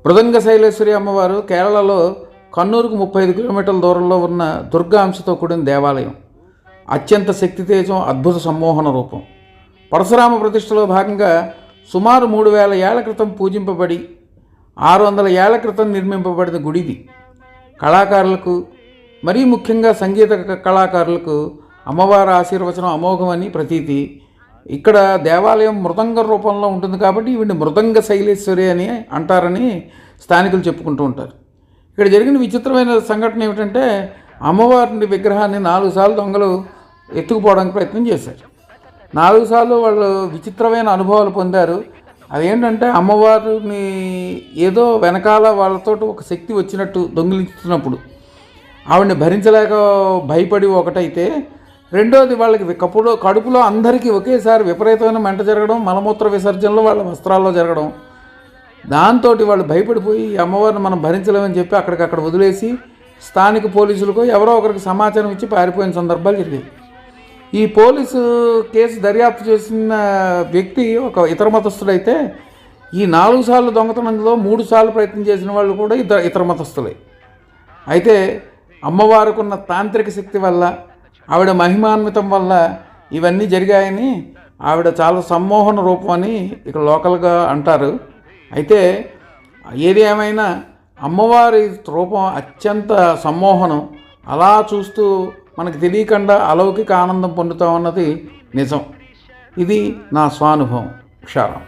మృదంగ శైలేశ్వరి అమ్మవారు కేరళలో కన్నూరుకు 35 కిలోమీటర్ల దూరంలో ఉన్న దుర్గా అంశతో కూడిన దేవాలయం. అత్యంత శక్తితేజం, అద్భుత సమ్మోహన రూపం. పరశురామ ప్రతిష్టలో భాగంగా సుమారు 3000 ఏళ్ల క్రితం పూజింపబడి 600 ఏళ్ల క్రితం నిర్మింపబడిన గుడిది. కళాకారులకు, మరీ ముఖ్యంగా సంగీత కళాకారులకు అమ్మవారి ఆశీర్వచనం అమోఘమని ప్రతీతి. ఇక్కడ దేవాలయం మృదంగ రూపంలో ఉంటుంది కాబట్టి వీడిని మృదంగ శైలేశ్వరి అని అంటారని స్థానికులు చెప్పుకుంటూ ఉంటారు. ఇక్కడ జరిగిన విచిత్రమైన సంఘటన ఏమిటంటే, అమ్మవారి విగ్రహాన్ని 4 సార్లు దొంగలు ఎత్తుకుపోవడానికి ప్రయత్నం చేశారు. 4 సార్లు వాళ్ళు విచిత్రమైన అనుభవాలు పొందారు. అదేంటంటే, అమ్మవారిని ఏదో వెనకాల వాళ్ళతో ఒక శక్తి వచ్చినట్టు దొంగిలిస్తున్నప్పుడు ఆవిడని భరించలేక భయపడి ఒకటైతే, రెండోది వాళ్ళకి కడుపులో అందరికీ ఒకేసారి విపరీతమైన మంట జరగడం, మలమూత్ర విసర్జనలో వాళ్ళ వస్త్రాల్లో జరగడం. దాంతో వాళ్ళు భయపడిపోయి అమ్మవారిని మనం భరించలేమని చెప్పి అక్కడికక్కడ వదిలేసి స్థానిక పోలీసులకు ఎవరో ఒకరికి సమాచారం ఇచ్చి పారిపోయిన సందర్భాలు జరిగాయి. ఈ పోలీసు కేసు దర్యాప్తు చేసిన వ్యక్తి ఒక ఇతర మతస్థుడైతే, ఈ 4 సార్లు దొంగతనంలో 3 సార్లు ప్రయత్నం చేసిన వాళ్ళు కూడా ఇతర మతస్థులే. అయితే అమ్మవారికి ఉన్న తాంత్రిక శక్తి వల్ల, ఆవిడ మహిమాన్వితం వల్ల ఇవన్నీ జరిగాయని, ఆవిడ చాలా సమ్మోహన రూపం అని ఇక్కడ లోకల్గా అంటారు. అయితే ఏది ఏమైనా అమ్మవారి రూపం అత్యంత సమ్మోహనం. అలా చూస్తూ మనకు తెలియకుండా అలౌకిక ఆనందం పొందుతామన్నది నిజం. ఇది నా స్వానుభవం. క్షారం.